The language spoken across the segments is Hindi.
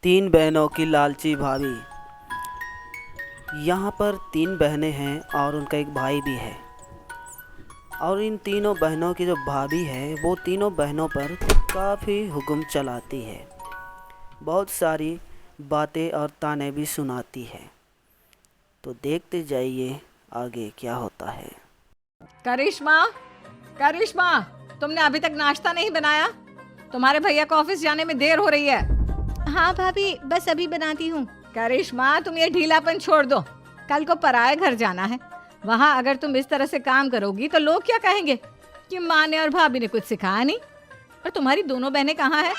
तीन बहनों की लालची भाभी। यहाँ पर तीन बहनें हैं और उनका एक भाई भी है। और इन तीनों बहनों की जो भाभी है वो तीनों बहनों पर काफ़ी हुक्म चलाती है, बहुत सारी बातें और ताने भी सुनाती है। तो देखते जाइए आगे क्या होता है। करिश्मा, करिश्मा, तुमने अभी तक नाश्ता नहीं बनाया? तुम्हारे भैया को ऑफिस जाने में देर हो रही है। हाँ भाभी, बस अभी बनाती हूँ। करिश्मा, तुम ये ढीलापन छोड़ दो। कल को पराए घर जाना है। वहाँ अगर तुम इस तरह से काम करोगी तो लोग क्या कहेंगे कि माँ ने और भाभी ने कुछ सिखाया नहीं। और तुम्हारी दोनों बहनें कहाँ हैं?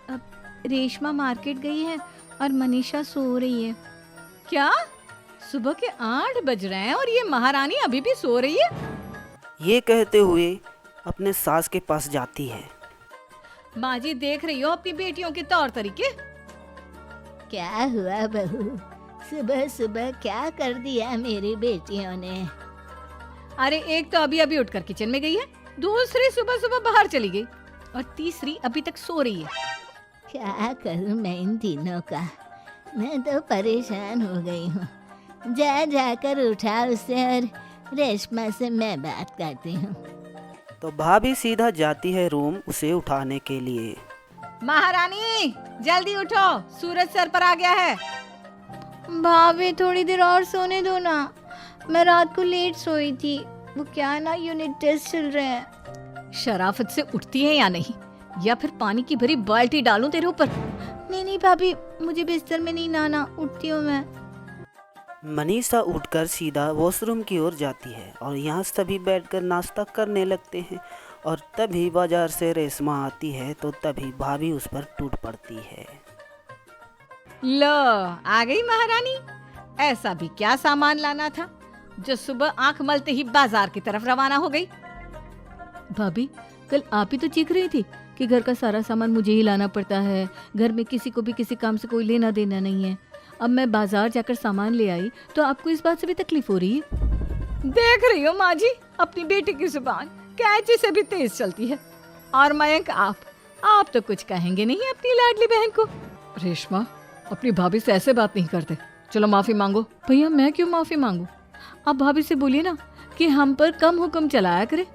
अब रेशमा मार्केट गई है और मनीषा सो रही है। क्या? सुबह के 8 बज रहे हैं और ये महारानी अभी भी सो रही है? ये कहते हुए अपने सास के पास जाती है। माँ जी, देख रही हो अपनी बेटियों के तौर तरीके? क्या हुआ बहू, सुबह सुबह क्या कर दिया मेरी बेटियों ने? अरे एक तो अभी अभी उठकर किचन में गई है, दूसरी सुबह सुबह बाहर चली गई और तीसरी अभी तक सो रही है। क्या करूं मैं इन तीनों का, मैं तो परेशान हो गई हूँ। जा जाकर उठा उसे और रेशमा से मैं बात करती हूँ। तो भाभी सीधा जाती है रूम उसे उठाने के लिए। महारानी, जल्दी उठो, सूरज सर पर आ गया है। भाभी थोड़ी देर और सोने दो ना, मैं रात को लेट सोई थी। वो क्या है ना, यूनिट टेस्ट चल रहे हैं। शराफत से उठती है या नहीं, या फिर पानी की भरी बाल्टी डालूं तेरे ऊपर? नहीं नहीं भाभी, मुझे बिस्तर में नहीं लाना, उठती हूँ मैं। मनीषा उठकर सीधा वॉशरूम की ओर जाती है और यहाँ सभी बैठकर नाश्ता करने लगते हैं। और तभी बाजार से रेशमा आती है तो तभी भाभी उस पर टूट पड़ती है। लो, आ गई महारानी। ऐसा भी क्या सामान लाना था जो सुबह आंख मलते ही बाजार की तरफ रवाना हो गई? भाभी, कल आप ही तो चीख रही थी कि घर का सारा सामान मुझे ही लाना पड़ता है, घर में किसी को भी किसी काम से कोई लेना देना नहीं है। अब मैं बाजार जाकर सामान ले आई तो आपको इस बात से भी तकलीफ हो रही है? देख रही हो माँ जी, अपनी बेटी की जुबान कैंची से भी तेज चलती है। और मयंक, आप तो कुछ कहेंगे नहीं अपनी लाडली बहन को? रेशमा, अपनी भाभी से ऐसे बात नहीं करते। चलो माफी मांगो। भैया, मैं क्यों माफी मांगू? आप भाभी से बोलिए ना कि हम पर कम हुक्म चलाया करे।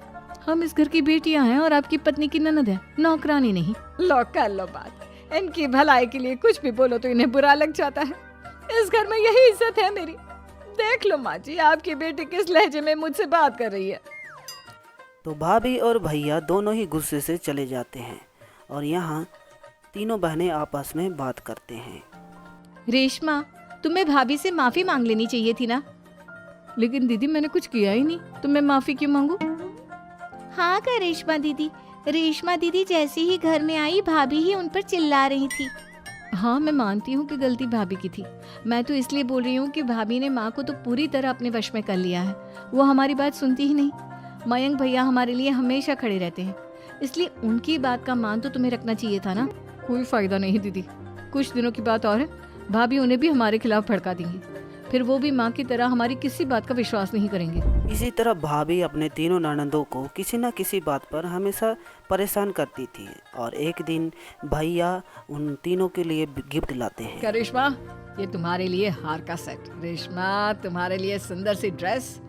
हम इस घर की बेटियां हैं और आपकी पत्नी की ननद है, नौकरानी नहीं। लो कर लो बात। इनकी भलाई के लिए कुछ भी बोलो तो इन्हें बुरा लग जाता है। इस घर में यही इज्जत है मेरी। देख लो माँ जी, आपकी बेटी किस लहजे में मुझसे बात कर रही है। तो भाभी और भैया दोनों ही गुस्से से चले जाते हैं और यहाँ तीनों बहनें आपस में बात करते हैं। रेशमा, तुम्हें भाभी से माफी मांग लेनी चाहिए थी ना। लेकिन दीदी, मैंने कुछ किया ही नहीं तो मैं माफी क्यों मांगू? हाँ का रेशमा दीदी, रेशमा दीदी जैसे ही घर में आई भाभी ही उन पर चिल्ला रही थी। हाँ, मैं मानती हूँ कि गलती भाभी की थी। मैं तो इसलिए बोल रही हूँ कि भाभी ने माँ को तो पूरी तरह अपने वश में कर लिया है। वो हमारी बात सुनती ही नहीं। मयंक भैया हमारे लिए हमेशा खड़े रहते हैं, इसलिए उनकी बात का मान तो तुम्हें रखना चाहिए था ना। कोई फायदा नहीं दीदी, कुछ दिनों की बात और है, भाभी उन्हें भी हमारे खिलाफ भड़का देंगी। फिर वो भी माँ की तरह हमारी किसी बात का विश्वास नहीं करेंगे। इसी तरह भाभी अपने तीनों ननदों को किसी न किसी बात पर हमेशा परेशान करती थी। और एक दिन भैया उन तीनों के लिए गिफ्ट लाते हैं। करिश्मा, ये तुम्हारे लिए हार का सेट। रेशमा, तुम्हारे लिए सुंदर सी ड्रेस।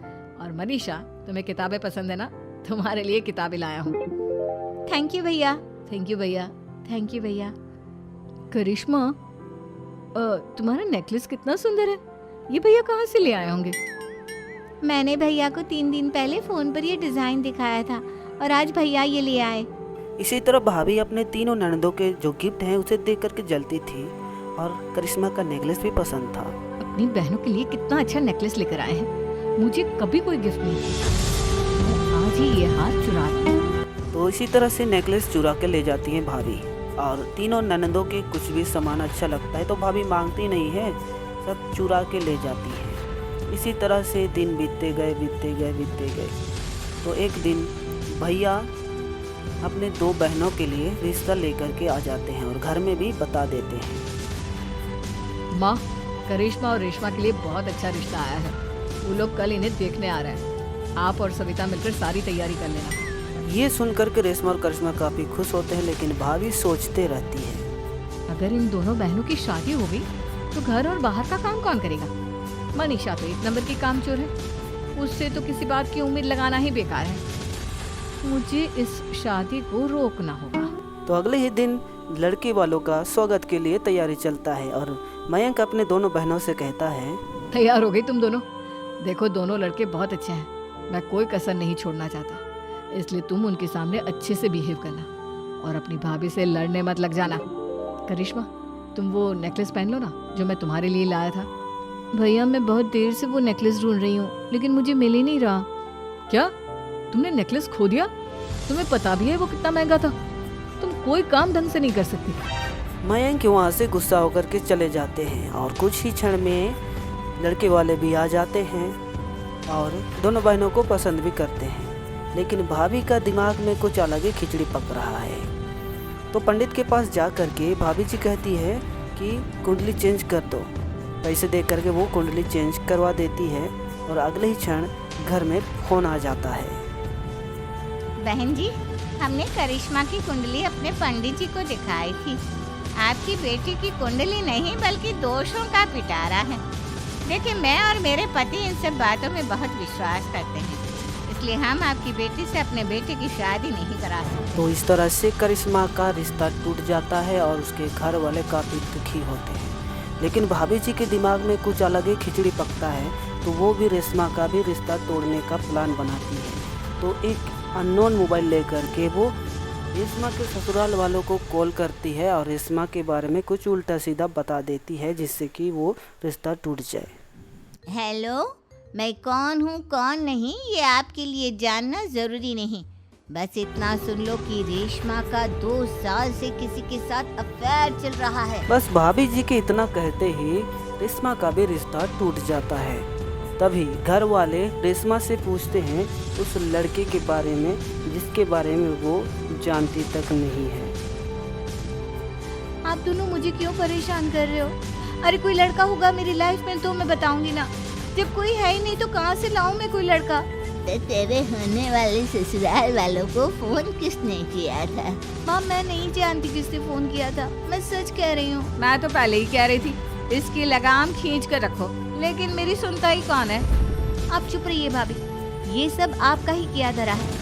और मनीषा, तुम्हें किताबें पसंद है ना, तुम्हारे लिए किताबें लाया हूँ। थैंक यू भैया। थैंक यू भैया। थैंक यू भैया। करिश्मा, तुम्हारा नेकलेस कितना सुंदर है। ये भैया कहाँ से ले आए होंगे? मैंने भैया को 3 दिन पहले फोन पर ये डिजाइन दिखाया था और आज भैया ये ले आए। इसी तरह भाभी अपने तीनों ननदों के जो गिफ्ट हैं उसे देख करके जलती थी और करिश्मा का नेकलेस भी पसंद था। अपनी बहनों के लिए कितना अच्छा नेकलेस लेकर आए हैं। मुझे कभी कोई गिफ्ट नहीं दिया, आज ही ये हार चुरा लिया। तो इसी तरह से नेकलेस चुरा के ले जाती हैं भाभी। और तीनों ननदों के कुछ भी सामान अच्छा लगता है तो भाभी मांगती नहीं है, सब चुरा के ले जाती है। इसी तरह से दिन बीतते गए। तो एक दिन भैया अपने 2 बहनों के लिए रिश्ता लेकर के आ जाते हैं और घर में भी बता देते हैं। माँ, करिश्मा और रेशमा के लिए बहुत अच्छा रिश्ता आया है। वो लोग कल इन्हें देखने आ रहे हैं। आप और सविता मिलकर सारी तैयारी कर लेना। ये सुनकर के रेशमा और करिश्मा काफ़ी खुश होते हैं, लेकिन भाभी सोचते रहती है अगर इन दोनों बहनों की शादी हो गई तो घर और बाहर का काम कौन करेगा? मनीषा तो 1 नंबर की कामचोर है, उससे तो किसी बात की उम्मीद लगाना ही बेकार है। मुझे इस शादी को रोकना होगा। तो अगले ही दिन लड़के वालों का स्वागत के लिए तैयारी चलता है और मयंक अपने दोनों बहनों से कहता है, तैयार हो गई तुम दोनों? देखो दोनों लड़के बहुत अच्छे हैं, मैं कोई कसर नहीं छोड़ना चाहता, इसलिए तुम उनके सामने अच्छे से बिहेव करना और अपनी भाभी से लड़ने मत लग जाना। करिश्मा, तुम वो नेकलेस पहन लो ना जो मैं तुम्हारे लिए लाया था। भैया मैं बहुत देर से वो नेकलेस ढूंढ रही हूँ, लेकिन मुझे मिल ही नहीं रहा। क्या तुमने नेकलेस खो दिया? तुम्हें पता भी है वो कितना महंगा था? तुम कोई काम ढंग से नहीं कर सकती। मयंक वहाँ से गुस्सा होकर के चले जाते हैं और कुछ ही क्षण में लड़के वाले भी आ जाते हैं और दोनों बहनों को पसंद भी करते हैं, लेकिन भाभी का दिमाग में कुछ अलग ही खिचड़ी पक रहा है। तो पंडित के पास जा करके भाभी जी कहती है कि कुंडली चेंज कर दो। पैसे दे करके वो कुंडली चेंज करवा देती है और अगले ही क्षण घर में फोन आ जाता है। बहन जी, हमने करिश्मा की कुंडली अपने पंडित जी को दिखाई थी। आपकी बेटी की कुंडली नहीं बल्कि दोषों का पिटारा है। देखिए, मैं और मेरे पति इन सब बातों में बहुत विश्वास करते हैं, इसलिए हम आपकी बेटी से अपने बेटे की शादी नहीं करा सकते। तो इस तरह से करिश्मा का रिश्ता टूट जाता है और उसके घर वाले काफ़ी दुखी होते हैं, लेकिन भाभी जी के दिमाग में कुछ अलग ही खिचड़ी पकता है, तो वो भी रेशमा का भी रिश्ता तोड़ने का प्लान बनाती है। तो एक अननोन मोबाइल लेकर के वो रेशमा के ससुराल वालों को कॉल करती है और रेशमा के बारे में कुछ उल्टा सीधा बता देती है, जिससे कि वो रिश्ता टूट जाए। हेलो, मैं कौन हूँ कौन नहीं ये आपके लिए जानना ज़रूरी नहीं। बस इतना सुन लो कि रेशमा का 2 साल से किसी के साथ अफेयर चल रहा है। बस भाभी जी के इतना कहते ही रेशमा का भी रिश्ता टूट जाता है। तभी घर वाले रेशमा से पूछते हैं उस लड़के के बारे में जिसके बारे में वो जानती तक नहीं है। आप दोनों मुझे क्यों परेशान कर रहे हो? अरे कोई लड़का होगा मेरी लाइफ में तो मैं बताऊंगी ना। जब कोई है ही नहीं तो कहाँ से लाऊं मैं कोई लड़का? तो तेरे होने वाले ससुराल वालों को फोन किसने किया था? माँ मैं नहीं जानती किसने फोन किया था, मैं सच कह रही हूँ। मैं तो पहले ही कह रही थी इसकी लगाम खींच कर रखो, लेकिन मेरी सुनता ही कौन है। आप चुप रहिए भाभी, ये सब आपका ही किया धरा है।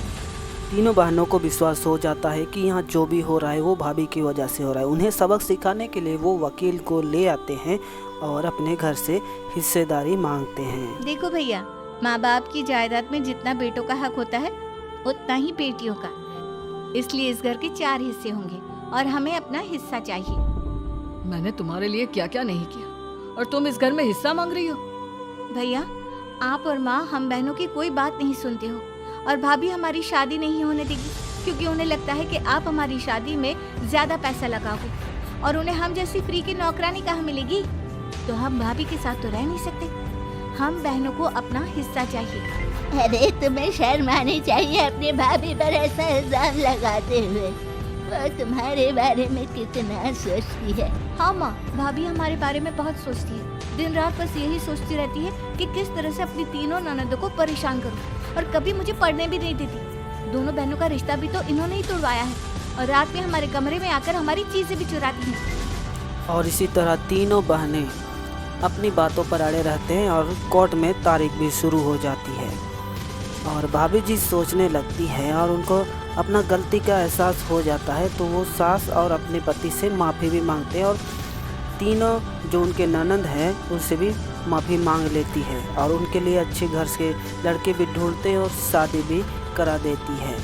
तीनों बहनों को विश्वास हो जाता है कि यहाँ जो भी हो रहा है वो भाभी की वजह से हो रहा है। उन्हें सबक सिखाने के लिए वो वकील को ले आते हैं और अपने घर से हिस्सेदारी मांगते हैं। देखो भैया, माँ बाप की जायदाद में जितना बेटों का हक होता है उतना ही बेटियों का, इसलिए इस घर के 4 हिस्से होंगे और हमें अपना हिस्सा चाहिए। मैंने तुम्हारे लिए क्या क्या नहीं किया और तुम इस घर में हिस्सा मांग रही हो? भैया, आप और माँ हम बहनों की कोई बात नहीं सुनते हो और भाभी हमारी शादी नहीं होने देगी, क्योंकि उन्हें लगता है कि आप हमारी शादी में ज्यादा पैसा लगाओगे और उन्हें हम जैसी फ्री की नौकरानी कहाँ मिलेगी। तो हम भाभी के साथ तो रह नहीं सकते, हम बहनों को अपना हिस्सा चाहिए। अरे तुम्हें शर्म आनी चाहिए अपनी भाभी पर ऐसा इल्जाम लगाते हुए। वो तुम्हारे बारे में कितना सोचती है। हाँ माँ, भाभी हमारे बारे में बहुत सोचती है। दिन रात बस यही सोचती रहती है कि किस तरह से अपनी तीनों ननदों को परेशान करूं, और कभी मुझे पढ़ने भी नहीं देती। दोनों बहनों का रिश्ता भी तो इन्होंने ही तोड़वाया है और रात में हमारे कमरे में आकर हमारी चीजें भी चुराती हैं। और इसी तरह तीनों बहनें अपनी बातों पर अड़े रहते हैं और कोर्ट में तारीख भी शुरू हो जाती है और भाभी जी सोचने लगती है और उनको अपना गलती का एहसास हो जाता है। तो वो सास और अपने पति से माफ़ी भी मांगते हैं और तीनों जो उनके ननंद हैं उनसे भी माफ़ी मांग लेती है और उनके लिए अच्छे घर से लड़के भी ढूंढते हैं और शादी भी करा देती है।